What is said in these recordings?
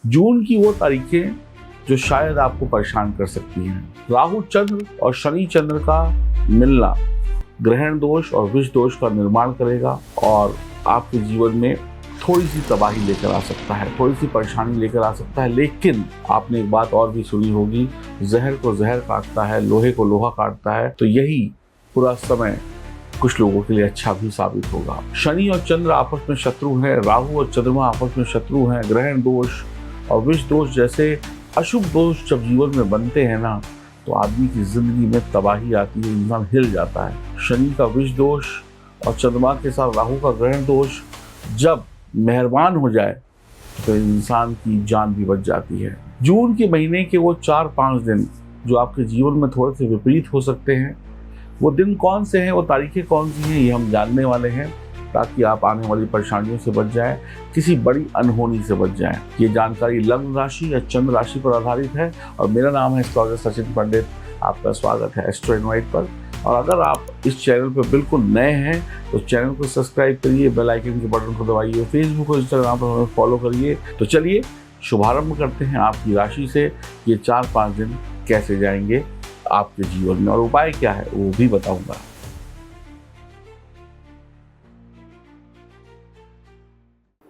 जून की वो तारीखें जो शायद आपको परेशान कर सकती हैं। राहु चंद्र और शनि चंद्र का मिलना ग्रहण दोष और विष दोष का निर्माण करेगा और आपके जीवन में थोड़ी सी तबाही लेकर आ सकता है, थोड़ी सी परेशानी लेकर आ सकता है। लेकिन आपने एक बात और भी सुनी होगी, जहर को जहर काटता है, लोहे को लोहा काटता है। तो यही पूरा समय कुछ लोगों के लिए अच्छा भी साबित होगा। शनि और चंद्र आपस में शत्रु हैं, राहु और चंद्रमा आपस में शत्रु हैं। ग्रहण दोष और विष दोष जैसे अशुभ दोष जब जीवन में बनते हैं ना, तो आदमी की जिंदगी में तबाही आती है, इंसान हिल जाता है। शनि का विष दोष और चंद्रमा के साथ राहु का ग्रहण दोष जब मेहरबान हो जाए तो इंसान की जान भी बच जाती है। जून के महीने के वो 4-5 दिन जो आपके जीवन में थोड़े से विपरीत हो सकते हैं, वो दिन कौन से हैं, वो तारीखें कौन सी हैं, ये हम जानने वाले हैं, ताकि आप आने वाली परेशानियों से बच जाएं, किसी बड़ी अनहोनी से बच जाएं। ये जानकारी लग्न राशि या चंद्र राशि पर आधारित है और मेरा नाम है एस्ट्रोलॉजर सचिन पंडित। आपका स्वागत है एस्ट्रो इनवाइट पर। और अगर आप इस चैनल पर बिल्कुल नए हैं तो चैनल को सब्सक्राइब करिए, बेल आइकन के बटन को दबाइए, फेसबुक और इंस्टाग्राम पर हमें फॉलो करिए। तो चलिए शुभारंभ करते हैं आपकी राशि से। ये 4-5 दिन कैसे जाएंगे आपके जीवन में और उपाय क्या है वो भी बताऊंगा।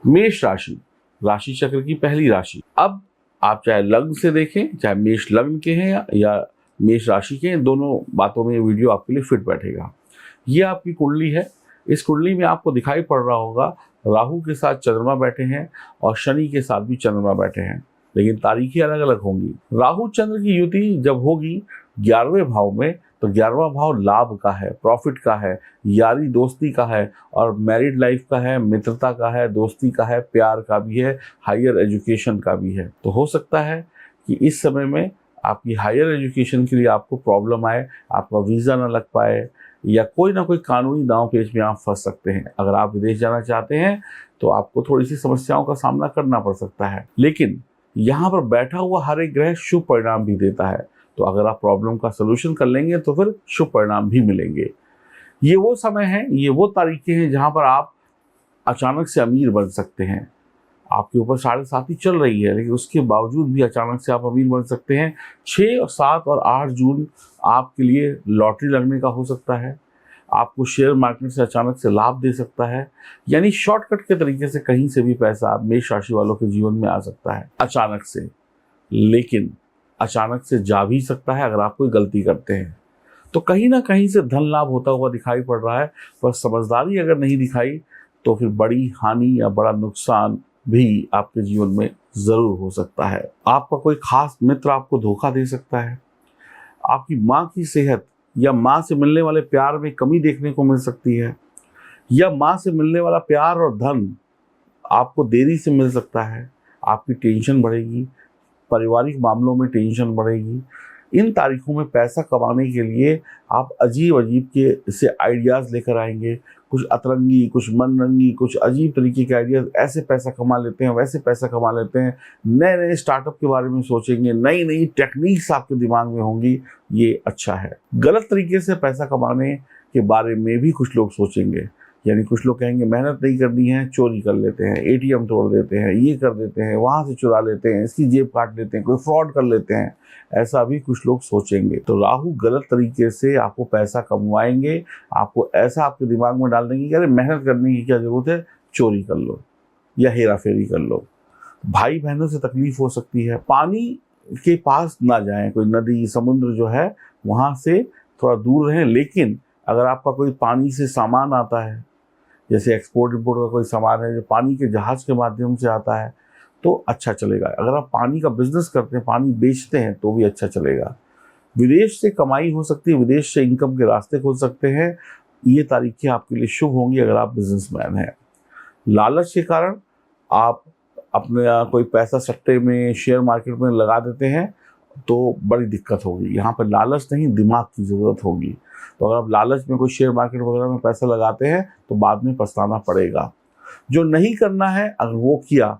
मेष राशि, राशि चक्र की पहली राशि। अब आप चाहे लग्न से देखें, चाहे मेष लग्न के हैं या मेष राशि के, दोनों बातों में ये वीडियो आपके लिए फिट बैठेगा। ये आपकी कुंडली है। इस कुंडली में आपको दिखाई पड़ रहा होगा राहु के साथ चंद्रमा बैठे हैं और शनि के साथ भी चंद्रमा बैठे हैं, लेकिन तारीखें अलग अलग होंगी। राहु चंद्र की युति जब होगी 11वें भाव में, तो 11वां भाव लाभ का है, प्रॉफिट का है, यारी दोस्ती का है और मैरिड लाइफ का है, मित्रता का है, दोस्ती का है, प्यार का भी है, हायर एजुकेशन का भी है। तो हो सकता है कि इस समय में आपकी हायर एजुकेशन के लिए आपको प्रॉब्लम आए, आपका वीज़ा ना लग पाए या कोई ना कोई कानूनी दांव पेच में आप फंस सकते हैं। अगर आप विदेश जाना चाहते हैं तो आपको थोड़ी सी समस्याओं का सामना करना पड़ सकता है, लेकिन यहाँ पर बैठा हुआ हर एक ग्रह शुभ परिणाम भी देता है। तो अगर आप प्रॉब्लम का सलूशन कर लेंगे तो फिर शुभ परिणाम भी मिलेंगे। ये वो समय है, ये वो तारीखें हैं जहाँ पर आप अचानक से अमीर बन सकते हैं। आपके ऊपर 7.5 चल रही है, लेकिन उसके बावजूद भी अचानक से आप अमीर बन सकते हैं। 6, 7 और 8 जून आपके लिए लॉटरी लगने का हो सकता है। आपको शेयर मार्केट से अचानक से लाभ दे सकता है, यानी शॉर्टकट के तरीके से कहीं से भी पैसा मेष राशि वालों के जीवन में आ सकता है अचानक से। लेकिन अचानक से जा भी सकता है अगर आप कोई गलती करते हैं। तो कहीं ना कहीं से धन लाभ होता हुआ दिखाई पड़ रहा है, पर समझदारी अगर नहीं दिखाई तो फिर बड़ी हानि या बड़ा नुकसान भी आपके जीवन में जरूर हो सकता है। आपका कोई खास मित्र आपको धोखा दे सकता है। आपकी माँ की सेहत या माँ से मिलने वाले प्यार में कमी देखने को मिल सकती है, या माँ से मिलने वाला प्यार और धन आपको देरी से मिल सकता है। आपकी टेंशन बढ़ेगी, पारिवारिक मामलों में टेंशन बढ़ेगी। इन तारीखों में पैसा कमाने के लिए आप अजीब अजीब के से आइडियाज़ लेकर आएंगे, कुछ अतरंगी, कुछ मनरंगी, कुछ अजीब तरीके के आइडियाज़। ऐसे पैसा कमा लेते हैं, वैसे पैसा कमा लेते हैं, नए नए स्टार्टअप के बारे में सोचेंगे, नई नई टेक्निक्स आपके दिमाग में होंगी। ये अच्छा है। गलत तरीके से पैसा कमाने के बारे में भी कुछ लोग सोचेंगे, यानी कुछ लोग कहेंगे मेहनत नहीं करनी है, चोरी कर लेते हैं, एटीएम तोड़ देते हैं, ये कर देते हैं, वहाँ से चुरा लेते हैं, इसकी जेब काट लेते हैं, कोई फ्रॉड कर लेते हैं। ऐसा भी कुछ लोग सोचेंगे। तो राहु गलत तरीके से आपको पैसा कमवाएंगे, आपको ऐसा आपके दिमाग में डाल देंगे कि अरे मेहनत करने की क्या जरूरत है, चोरी कर लो या हेरा फेरी कर लो। भाई बहनों से तकलीफ हो सकती है। पानी के पास ना जाएं, कोई नदी समुद्र जो है वहाँ से थोड़ा दूर रहें। लेकिन अगर आपका कोई पानी से सामान आता है, जैसे एक्सपोर्ट इंपोर्ट का कोई सामान है जो पानी के जहाज के माध्यम से आता है, तो अच्छा चलेगा। अगर आप पानी का बिजनेस करते हैं, पानी बेचते हैं, तो भी अच्छा चलेगा। विदेश से कमाई हो सकती है, विदेश से इनकम के रास्ते खुल सकते हैं। ये तारीखें आपके लिए शुभ होंगी अगर आप बिजनेसमैन हैं। लालच के कारण आप अपने कोई पैसा सट्टे में, शेयर मार्केट में लगा देते हैं तो बड़ी दिक्कत होगी। यहाँ पर लालच नहीं, दिमाग की ज़रूरत होगी। तो अगर आप लालच में कोई शेयर मार्केट वगैरह में पैसा लगाते हैं तो बाद में पछताना पड़ेगा। जो नहीं करना है अगर वो किया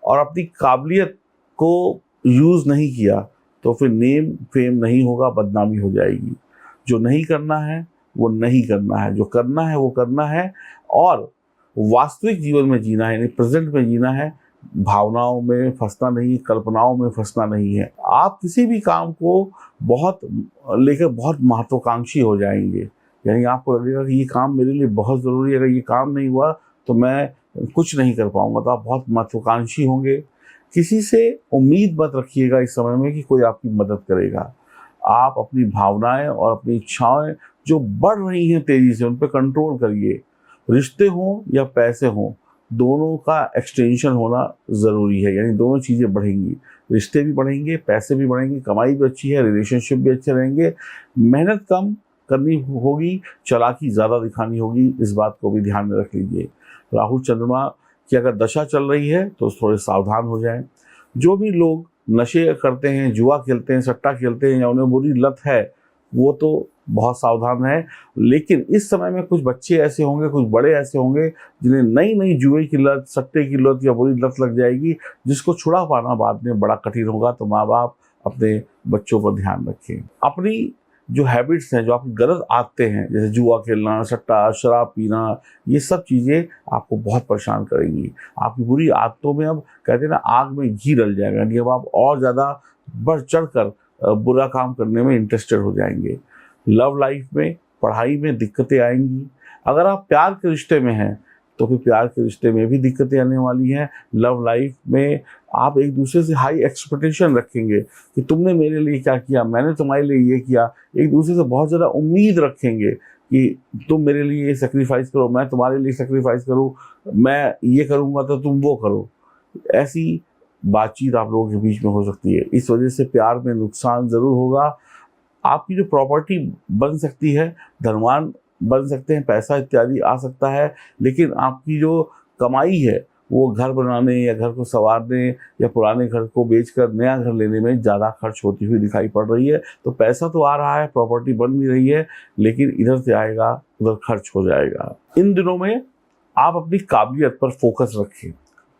और अपनी काबिलियत को यूज़ नहीं किया तो फिर नेम फेम नहीं होगा, बदनामी हो जाएगी। जो नहीं करना है वो नहीं करना है, जो करना है वो करना है और वास्तविक जीवन में जीना है, यानी प्रेजेंट में जीना है, भावनाओं में फंसना नहीं, कल्पनाओं में फंसना नहीं है। आप किसी भी काम को बहुत लेकर बहुत महत्वाकांक्षी हो जाएंगे, यानी आपको लगेगा कि ये काम मेरे लिए बहुत ज़रूरी है, अगर ये काम नहीं हुआ तो मैं कुछ नहीं कर पाऊंगा, तो आप बहुत महत्वाकांक्षी होंगे। किसी से उम्मीद मत रखिएगा इस समय में कि कोई आपकी मदद करेगा। आप अपनी भावनाएं और अपनी इच्छाएं जो बढ़ रही हैं तेजी से, उन पर कंट्रोल करिए। रिश्ते हों या पैसे हों, दोनों का एक्सटेंशन होना ज़रूरी है, यानी दोनों चीज़ें बढ़ेंगी। रिश्ते भी बढ़ेंगे, पैसे भी बढ़ेंगे, कमाई भी अच्छी है, रिलेशनशिप भी अच्छे रहेंगे। मेहनत कम करनी होगी, चालाकी ज़्यादा दिखानी होगी, इस बात को भी ध्यान में रख लीजिए। राहु चंद्रमा की अगर दशा चल रही है तो थोड़े सावधान हो जाएं। जो भी लोग नशे करते हैं, जुआ खेलते हैं, सट्टा खेलते हैं या उन्हें बुरी लत है, वो तो बहुत सावधान है। लेकिन इस समय में कुछ बच्चे ऐसे होंगे, कुछ बड़े ऐसे होंगे जिन्हें नई नई जुए की लत, सट्टे की लत या बुरी लत लग जाएगी, जिसको छुड़ा पाना बाद में बड़ा कठिन होगा। तो माँ बाप अपने बच्चों पर ध्यान रखें। अपनी जो हैबिट्स हैं, जो आपकी गलत आदतें हैं, जैसे जुआ खेलना, सट्टा, शराब पीना, ये सब चीज़ें आपको बहुत परेशान करेंगी। आपकी बुरी आदतों में अब कहते हैं ना, आग में घी डल जाएगा, यानी अब आप और ज़्यादा बढ़ चढ़ कर बुरा काम करने में इंटरेस्टेड हो जाएंगे। लव लाइफ में, पढ़ाई में दिक्कतें आएंगी। अगर आप प्यार के रिश्ते में हैं तो फिर प्यार के रिश्ते में भी दिक्कतें आने वाली हैं। लव लाइफ में आप एक दूसरे से हाई एक्सपेक्टेशन रखेंगे कि तुमने मेरे लिए क्या किया, मैंने तुम्हारे लिए ये किया। एक दूसरे से बहुत ज़्यादा उम्मीद रखेंगे कि तुम मेरे लिए ये सेक्रीफाइस करो, मैं तुम्हारे लिए सेक्रीफाइस करूँ, मैं ये करूँगा तो तुम वो करो। ऐसी बातचीत आप लोगों के बीच में हो सकती है। इस वजह से प्यार में नुकसान ज़रूर होगा। आपकी जो प्रॉपर्टी बन सकती है, धनवान बन सकते हैं, पैसा इत्यादि आ सकता है, लेकिन आपकी जो कमाई है वो घर बनाने या घर को संवारने या पुराने घर को बेचकर नया घर लेने में ज़्यादा खर्च होती हुई दिखाई पड़ रही है। तो पैसा तो आ रहा है, प्रॉपर्टी बन भी रही है, लेकिन इधर से आएगा उधर खर्च हो जाएगा। इन दिनों में आप अपनी काबिलियत पर फोकस रखें।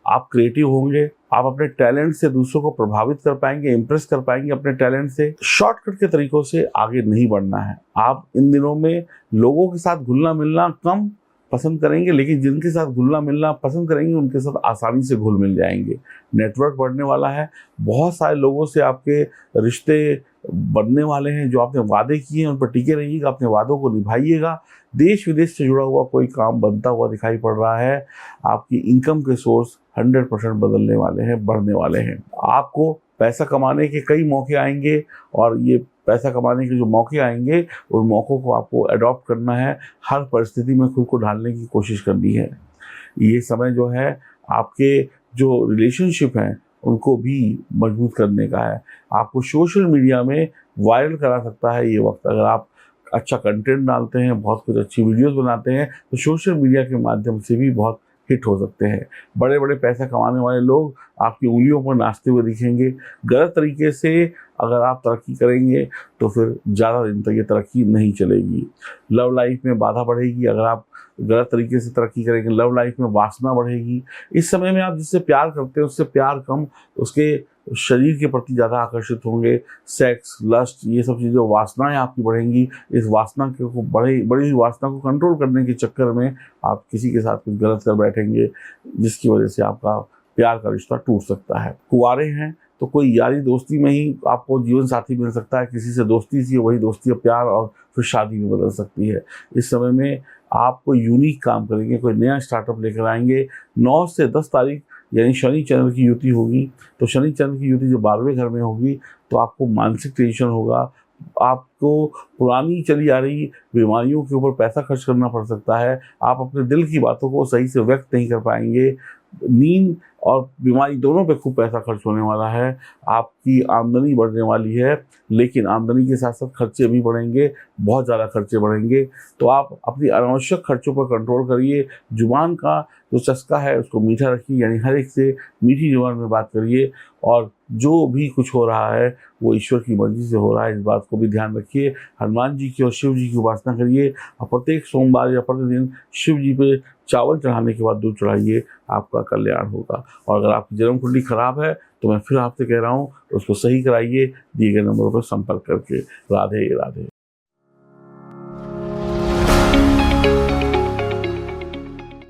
आप क्रिएटिव होंगे, आप अपने टैलेंट से दूसरों को प्रभावित कर पाएंगे, इम्प्रेस कर पाएंगे अपने टैलेंट से। शॉर्टकट के तरीकों से आगे नहीं बढ़ना है। आप इन दिनों में लोगों के साथ घुलना मिलना कम पसंद करेंगे, लेकिन जिनके साथ घुलना मिलना पसंद करेंगे उनके साथ आसानी से घुल मिल जाएंगे। नेटवर्क बढ़ने वाला है, बहुत सारे लोगों से आपके रिश्ते बनने वाले हैं। जो आपने वादे किए हैं उन पर टिके रहिएगा, अपने वादों को निभाइएगा। देश विदेश से जुड़ा हुआ कोई काम बनता हुआ दिखाई पड़ रहा है। आपकी इनकम के सोर्स 100% बदलने वाले हैं, बढ़ने वाले हैं। आपको पैसा कमाने के कई मौके आएंगे और ये पैसा कमाने के जो मौके आएंगे उन मौक़ों को आपको अडॉप्ट करना है। हर परिस्थिति में खुद को ढालने की कोशिश करनी है। ये समय जो है आपके जो रिलेशनशिप हैं उनको भी मजबूत करने का है। आपको सोशल मीडिया में वायरल करा सकता है ये वक्त। अगर आप अच्छा कंटेंट डालते हैं, बहुत कुछ अच्छी वीडियोस बनाते हैं, तो सोशल मीडिया के माध्यम से भी बहुत हिट हो सकते हैं। बड़े बड़े पैसा कमाने वाले लोग आपकी उंगलियों पर नाचते हुए दिखेंगे। गलत तरीके से अगर आप तरक्की करेंगे तो फिर ज़्यादा दिन तक ये तरक्की नहीं चलेगी। लव लाइफ में बाधा बढ़ेगी। अगर आप गलत तरीके से तरक्की करेंगे, लव लाइफ में वासना बढ़ेगी। इस समय में आप जिससे प्यार करते हैं उससे प्यार कम, उसके शरीर के प्रति ज़्यादा आकर्षित होंगे। सेक्स, लस्ट, ये सब चीज़ें, वासनाएं आपकी बढ़ेंगी। इस वासना को बड़ी हुई वासना को कंट्रोल करने के चक्कर में आप किसी के साथ कुछ गलत कर बैठेंगे, जिसकी वजह से आपका प्यार का रिश्ता टूट सकता है। कुंवारे हैं तो कोई यारी दोस्ती में ही आपको जीवन साथी मिल सकता है। किसी से दोस्ती सी वही दोस्ती प्यार और फिर शादी में बदल सकती है। इस समय में आप कोई यूनिक काम करेंगे, कोई नया स्टार्टअप लेकर आएंगे। 9 से 10 तारीख यानी शनि चंद्र की युति होगी। तो शनि चंद्र की युति जो 12वें घर में होगी तो आपको मानसिक टेंशन होगा। आपको पुरानी चली आ रही बीमारियों के ऊपर पैसा खर्च करना पड़ सकता है। आप अपने दिल की बातों को सही से व्यक्त नहीं कर पाएंगे। नींद और बीमारी दोनों पे खूब पैसा खर्च होने वाला है। आपकी आमदनी बढ़ने वाली है, लेकिन आमदनी के साथ साथ खर्चे भी बढ़ेंगे, बहुत ज़्यादा खर्चे बढ़ेंगे। तो आप अपनी अनावश्यक खर्चों पर कंट्रोल करिए। जुबान का जो चस्का है उसको मीठा रखिए, यानी हर एक से मीठी जुबान में बात करिए। और जो भी कुछ हो रहा है वो ईश्वर की मर्जी से हो रहा है, इस बात को भी ध्यान रखिए। हनुमान जी की और शिव जी की उपासना करिए और प्रत्येक सोमवार या प्रतिदिन शिव जी पे चावल चढ़ाने के बाद दूध चढ़ाइए, आपका कल्याण होगा। और अगर आपकी जन्म कुंडली खराब है तो मैं फिर आपसे कह रहा हूँ उसको सही कराइए दिए गए नंबरों पर संपर्क करके। राधे राधे।